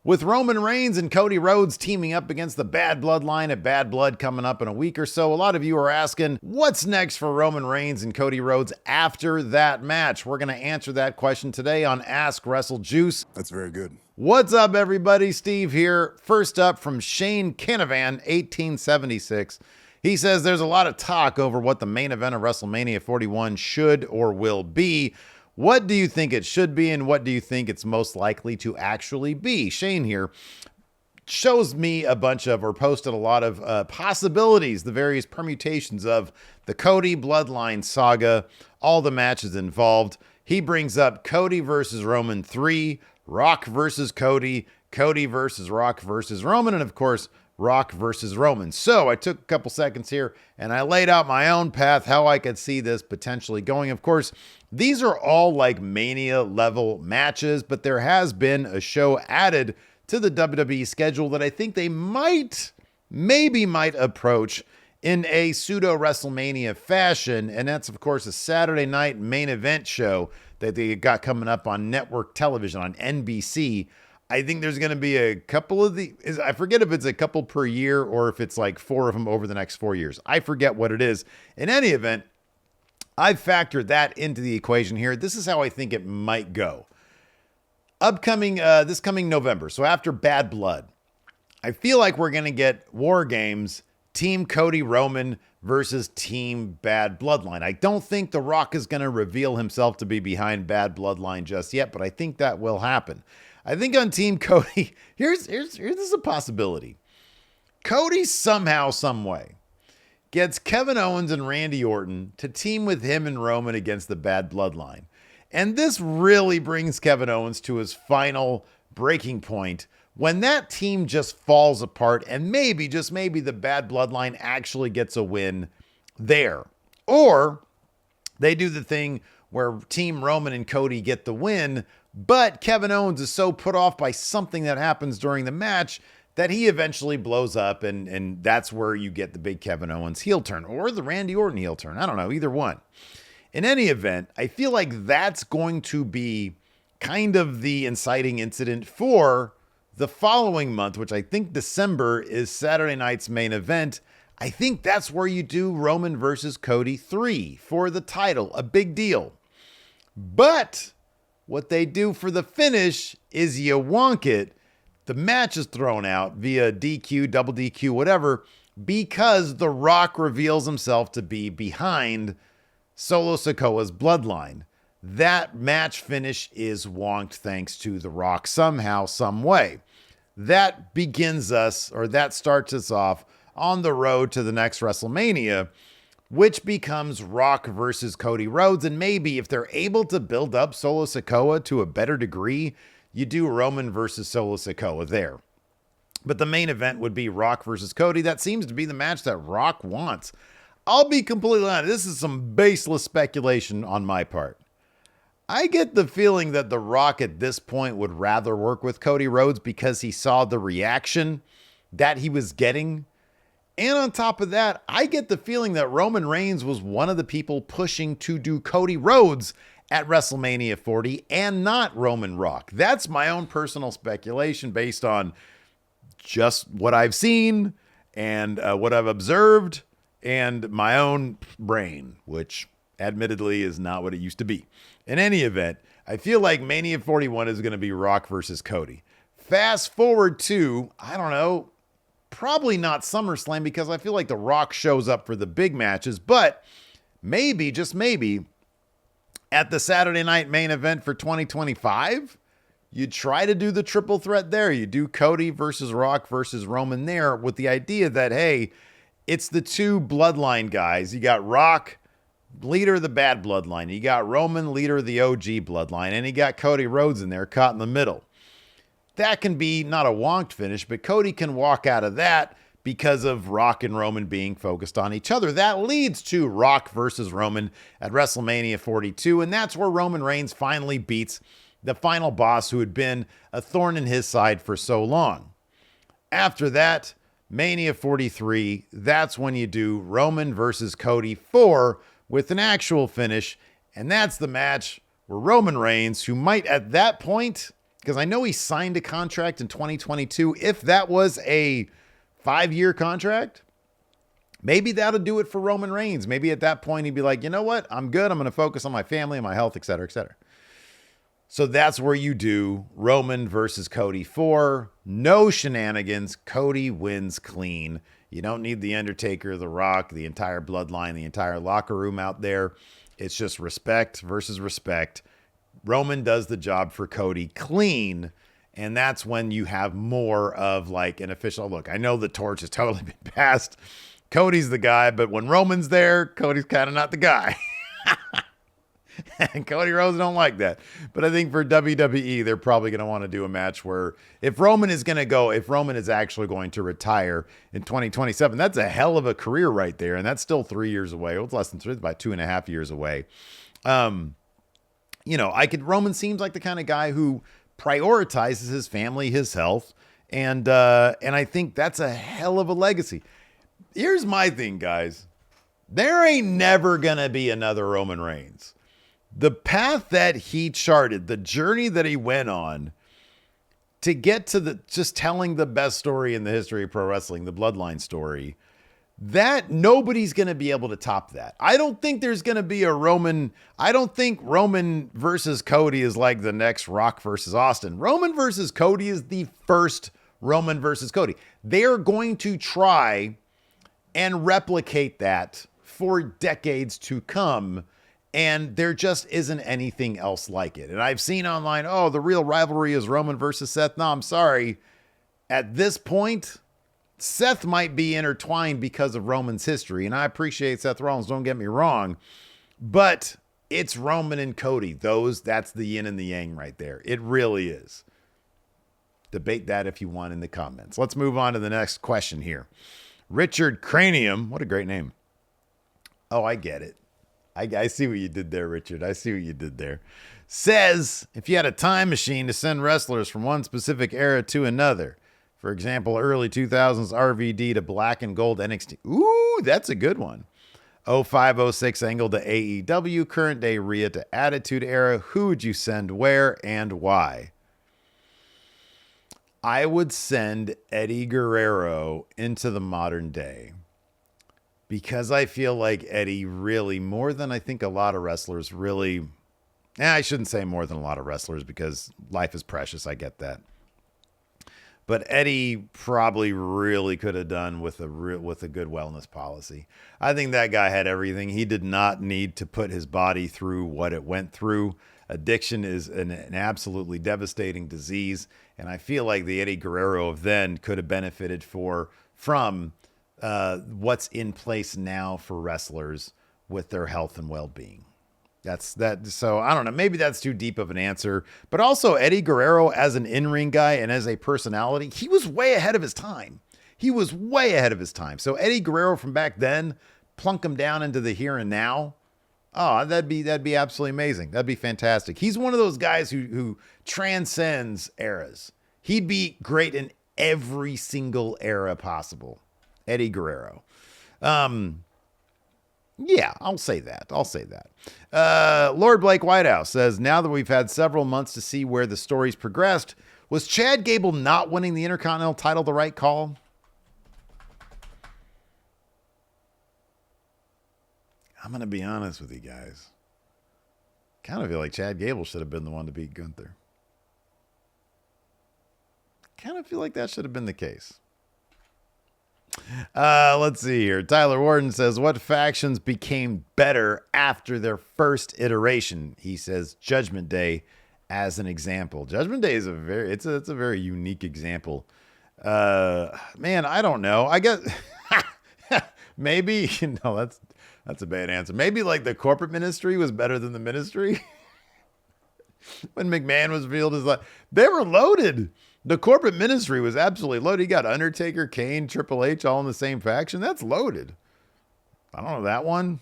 With Roman Reigns and Cody Rhodes teaming up against the Bad Bloodline at Bad Blood coming up in a week or so, a lot of you are asking, what's next for Roman Reigns and Cody Rhodes after that match? We're going to answer that question today on Ask WrestleJuice. That's very good. What's up, everybody? Steve here. First up from Shane Canavan, 1876. He says there's a lot of talk over what the main event of WrestleMania 41 should or will be. What do you think it should be, and what do you think it's most likely to actually be? Shane here shows me a bunch of, or posted a lot of possibilities, the various permutations of the Cody Bloodline saga, all the matches involved. He brings up Cody versus Roman 3, Rock versus Cody, Cody versus Rock versus Roman, and of course, Rock versus Roman. So I took a couple seconds here and I laid out my own path, how I could see this potentially going. Of course, these are all like Mania level matches, but there has been a show added to the WWE schedule that I think they might approach in a pseudo WrestleMania fashion. And that's, of course, a Saturday night main event show that they got coming up on network television on NBC. I think there's going to be a couple of I forget if it's a couple per year or if it's like 4 of them over the next 4 years. I forget what it is. In any event, I've factored that into the equation here. This is how I think it might go. This coming November, so after Bad Blood, I feel like we're going to get War Games, Team Cody Roman versus Team Bad Bloodline. I don't think The Rock is going to reveal himself to be behind Bad Bloodline just yet, but I think that will happen. I think on Team Cody, here's a possibility. Cody somehow, some way, gets Kevin Owens and Randy Orton to team with him and Roman against the Bad Bloodline. And this really brings Kevin Owens to his final breaking point when that team just falls apart and maybe, just maybe, the Bad Bloodline actually gets a win there. Or they do the thing where Team Roman and Cody get the win, but Kevin Owens is so put off by something that happens during the match that he eventually blows up, and that's where you get the big Kevin Owens heel turn, or the Randy Orton heel turn. I don't know, either one. In any event, I feel like that's going to be kind of the inciting incident for the following month, which I think December is Saturday night's main event. I think that's where you do Roman versus Cody 3 for the title, a big deal. But what they do for the finish is you wonk it. The match is thrown out via DQ, double DQ, whatever, because The Rock reveals himself to be behind Solo Sikoa's bloodline. That match finish is wonked thanks to The Rock somehow, some way. That starts us off on the road to the next WrestleMania, which becomes Rock versus Cody Rhodes. And maybe if they're able to build up Solo Sikoa to a better degree, you do Roman versus Solo Sikoa there. But the main event would be Rock versus Cody. That seems to be the match that Rock wants. I'll be completely honest. This is some baseless speculation on my part. I get the feeling that The Rock at this point would rather work with Cody Rhodes because he saw the reaction that he was getting. And on top of that, I get the feeling that Roman Reigns was one of the people pushing to do Cody Rhodes at WrestleMania 40 and not Roman Rock. That's my own personal speculation based on just what I've seen and what I've observed and my own brain, which admittedly is not what it used to be. In any event, I feel like Mania 41 is going to be Rock versus Cody. Fast forward to, I don't know, probably not SummerSlam because I feel like The Rock shows up for the big matches, but maybe, just maybe, at the Saturday night main event for 2025, you try to do the triple threat there. You do Cody versus Rock versus Roman there with the idea that, hey, it's the two bloodline guys. You got Rock, leader of the Bad Bloodline. You got Roman, leader of the OG Bloodline. And you got Cody Rhodes in there caught in the middle. That can be not a wonked finish, but Cody can walk out of that because of Rock and Roman being focused on each other. That leads to Rock versus Roman at WrestleMania 42, and that's where Roman Reigns finally beats the final boss who had been a thorn in his side for so long. After that, Mania 43, that's when you do Roman versus Cody 4 with an actual finish, and that's the match where Roman Reigns, who might at that point because I know he signed a contract in 2022. If that was a 5-year contract, maybe that'll do it for Roman Reigns. Maybe at that point he'd be like, you know what? I'm good. I'm going to focus on my family and my health, et cetera, et cetera. So that's where you do Roman versus Cody 4. No shenanigans. Cody wins clean. You don't need The Undertaker, The Rock, the entire bloodline, the entire locker room out there. It's just respect versus respect. Roman does the job for Cody clean. And that's when you have more of like an official look. I know the torch has totally been passed. Cody's the guy, but when Roman's there, Cody's kind of not the guy. And Cody Rhodes don't like that. But I think for WWE, they're probably going to want to do a match where if Roman is actually going to retire in 2027, that's a hell of a career right there. And that's still 3 years away. Well, it's less than 3, it's about 2.5 years away. Roman seems like the kind of guy who prioritizes his family, his health. And I think that's a hell of a legacy. Here's my thing, guys. There ain't never going to be another Roman Reigns. The path that he charted, the journey that he went on to get to just telling the best story in the history of pro wrestling, the bloodline story, that nobody's going to be able to top that. I don't think there's going to be I don't think Roman versus Cody is like the next Rock versus Austin. Roman versus Cody is the first Roman versus Cody. They're going to try and replicate that for decades to come. And there just isn't anything else like it. And I've seen online, the real rivalry is Roman versus Seth. No, I'm sorry. At this point, Seth might be intertwined because of Roman's history. And I appreciate Seth Rollins, don't get me wrong. But it's Roman and Cody. That's the yin and the yang right there. It really is. Debate that if you want in the comments. Let's move on to the next question here. Richard Cranium. What a great name. Oh, I get it. I see what you did there, Richard. I see what you did there. Says, if you had a time machine to send wrestlers from one specific era to another, for example, early 2000s RVD to black and gold NXT. Ooh, that's a good one. 0506 Angle to AEW, current day Rhea to Attitude Era. Who would you send where and why? I would send Eddie Guerrero into the modern day. Because I feel like Eddie really, more than I think a lot of wrestlers really, I shouldn't say more than a lot of wrestlers because life is precious. I get that. But Eddie probably really could have done with a good wellness policy. I think that guy had everything. He did not need to put his body through what it went through. Addiction is an absolutely devastating disease. And I feel like the Eddie Guerrero of then could have benefited from what's in place now for wrestlers with their health and well-being. That's that. So I don't know. Maybe that's too deep of an answer, but also Eddie Guerrero as an in-ring guy and as a personality, he was way ahead of his time. So Eddie Guerrero from back then, plunk him down into the here and now. Oh, that'd be absolutely amazing. That'd be fantastic. He's one of those guys who transcends eras. He'd be great in every single era possible. Eddie Guerrero. Yeah, I'll say that. Lord Blake Whitehouse says, now that we've had several months to see where the story's progressed, was Chad Gable not winning the Intercontinental title the right call? I'm going to be honest with you guys. Kind of feel like Chad Gable should have been the one to beat Gunther. Kind of feel like that should have been the case. Let's see here. Tyler Warden says, what factions became better after their first iteration? He says Judgment Day as an example. Judgment Day is it's a very unique example. Man, I don't know. I guess maybe, that's a bad answer. Maybe like the corporate ministry was better than the ministry. When McMahon was revealed as like, they were loaded. The corporate ministry was absolutely loaded. You got Undertaker, Kane, Triple H all in the same faction. That's loaded. I don't know that one.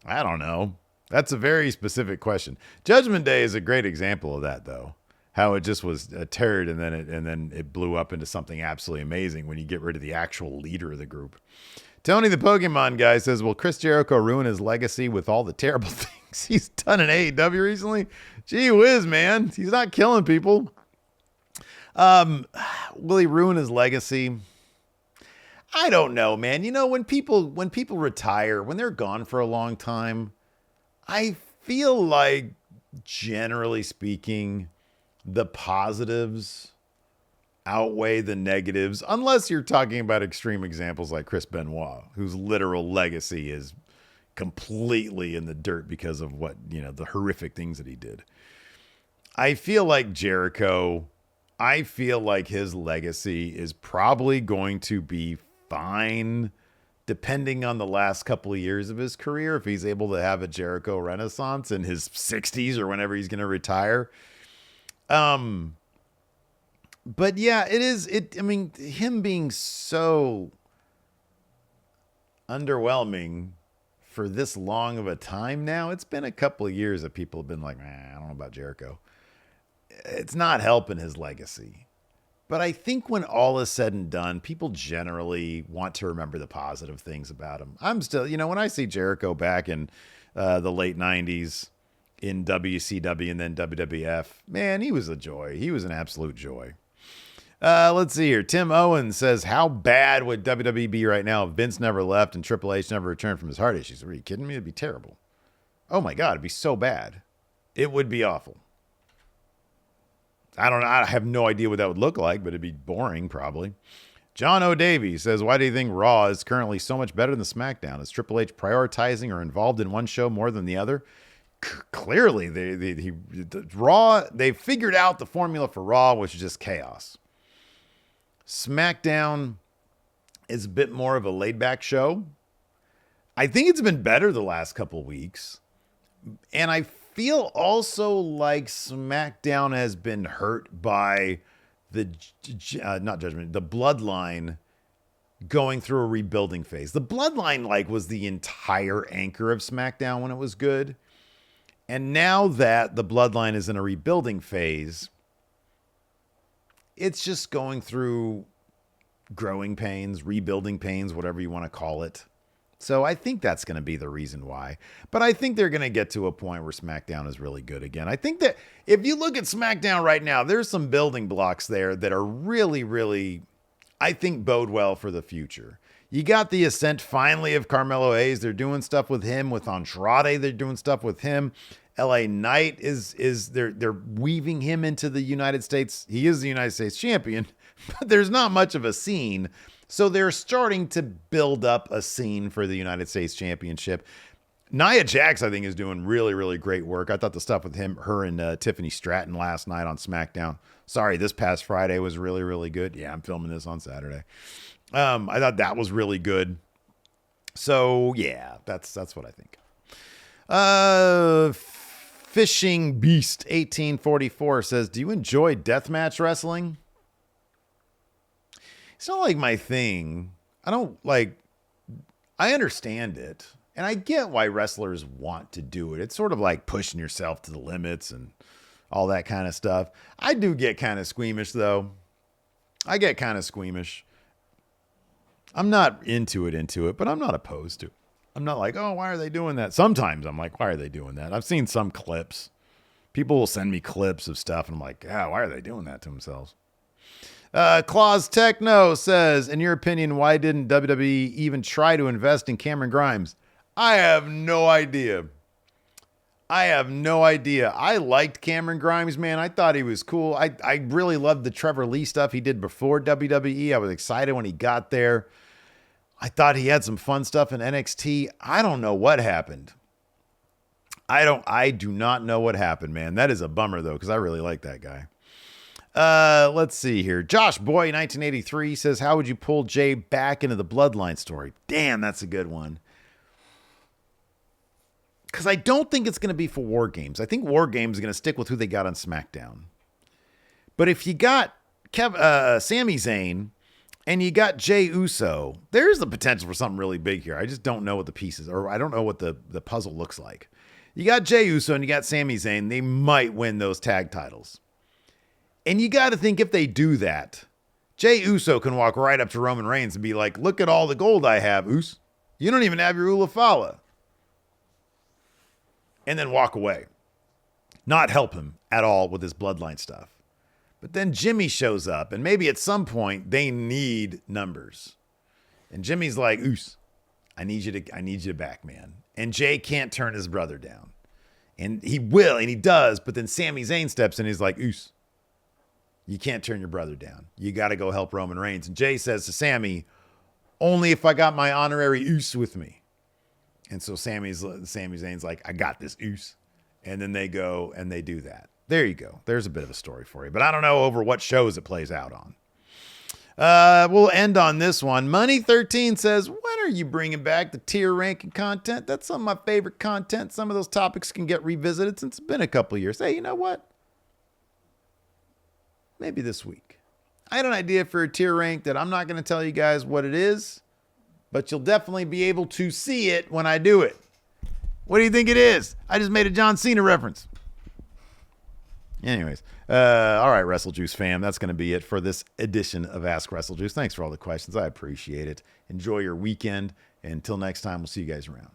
I don't know. That's a very specific question. Judgment Day is a great example of that, though. How it just was a turd and then it blew up into something absolutely amazing when you get rid of the actual leader of the group. Tony the Pokemon guy says, will Chris Jericho ruin his legacy with all the terrible things he's done in AEW recently? Gee whiz, man. He's not killing people. Will he ruin his legacy? I don't know, man. You know, when people retire, when they're gone for a long time, I feel like, generally speaking, the positives outweigh the negatives, unless you're talking about extreme examples like Chris Benoit, whose literal legacy is completely in the dirt because of what, the horrific things that he did. I feel like Jericho, I feel like his legacy is probably going to be fine, depending on the last couple of years of his career, if he's able to have a Jericho renaissance in his 60s or whenever he's going to retire. But yeah, him being so underwhelming for this long of a time now, it's been a couple of years that people have been like, I don't know about Jericho. It's not helping his legacy. But I think when all is said and done, people generally want to remember the positive things about him. I'm still, when I see Jericho back in the late 90s in WCW and then WWF, man, he was a joy. He was an absolute joy. Let's see here. Tim Owens says, how bad would WWE be right now if Vince never left and Triple H never returned from his heart issues? Are you kidding me? It'd be terrible. Oh my God, it'd be so bad. It would be awful. I don't know. I have no idea what that would look like, but it'd be boring probably. John O'Davy says, why do you think Raw is currently so much better than SmackDown? Is Triple H prioritizing or involved in one show more than the other? Clearly, they figured out the formula for Raw, which is just chaos. SmackDown is a bit more of a laid-back show. I think it's been better the last couple weeks. And I feel also like SmackDown has been hurt by the bloodline going through a rebuilding phase. The bloodline was the entire anchor of SmackDown when it was good. And now that the bloodline is in a rebuilding phase, it's just going through growing pains, rebuilding pains, whatever you want to call it. So I think that's going to be the reason why. But I think they're going to get to a point where SmackDown is really good again. I think that if you look at SmackDown right now, there's some building blocks there that are really, really, I think, bode well for the future. You got the ascent finally of Carmelo Hayes. They're doing stuff with him. With Andrade, they're doing stuff with him. LA Knight they're weaving him into the United States. He is the United States champion, but there's not much of a scene. So they're starting to build up a scene for the United States Championship. Nia Jax, I think, is doing really, really great work. I thought the stuff with her and Tiffany Stratton last night on SmackDown. Sorry, this past Friday was really, really good. Yeah, I'm filming this on Saturday. I thought that was really good. So yeah, that's what I think. Fishing Beast 1844 says, do you enjoy deathmatch wrestling? It's not like my thing. I understand it. And I get why wrestlers want to do it. It's sort of like pushing yourself to the limits and all that kind of stuff. I do get kind of squeamish, though. I get kind of squeamish. I'm not into it, but I'm not opposed to it. I'm not like, oh, why are they doing that? Sometimes I'm like, why are they doing that? I've seen some clips. People will send me clips of stuff, and I'm like, why are they doing that to themselves? Claus Techno says, in your opinion, why didn't WWE even try to invest in Cameron Grimes? I have no idea. I liked Cameron Grimes, man. I thought he was cool. I really loved the Trevor Lee stuff he did before WWE. I was excited when he got there. I thought he had some fun stuff in NXT. I don't know what happened. I do not know what happened, man. That is a bummer, though, because I really like that guy. Let's see here. Josh Boy 1983 says, how would you pull Jey back into the bloodline story? Damn, that's a good one. Because I don't think it's going to be for War Games. I think War Games is going to stick with who they got on SmackDown. But if you got Sami Zayn and you got Jey Uso, there's the potential for something really big here. I just don't know what the pieces, or I don't know what the puzzle looks like. You got Jey Uso and you got Sami Zayn. They might win those tag titles. And you got to think if they do that, Jey Uso can walk right up to Roman Reigns and be like, look at all the gold I have, Us. You don't even have your Ulafala. And then walk away. Not help him at all with his bloodline stuff. But then Jimmy shows up, and maybe at some point they need numbers. And Jimmy's like, Oos, I need you back, man. And Jey can't turn his brother down. And he will, and he does, but then Sami Zayn steps in and he's like, Oos, you can't turn your brother down. You got to go help Roman Reigns. And Jey says to Sami, only if I got my honorary Oos with me. And so Sami Zayn's like, I got this Oos. And then they go and they do that. There you go. There's a bit of a story for you. But I don't know over what shows it plays out on. We'll end on this one. Money13 says, when are you bringing back the tier ranking content? That's some of my favorite content. Some of those topics can get revisited since it's been a couple of years. Hey, you know what? Maybe this week. I had an idea for a tier rank that I'm not going to tell you guys what it is, but you'll definitely be able to see it when I do it. What do you think it is? I just made a John Cena reference. Anyways, all right, WrestleJuice fam, that's going to be it for this edition of Ask WrestleJuice. Thanks for all the questions. I appreciate it. Enjoy your weekend. Until next time, we'll see you guys around.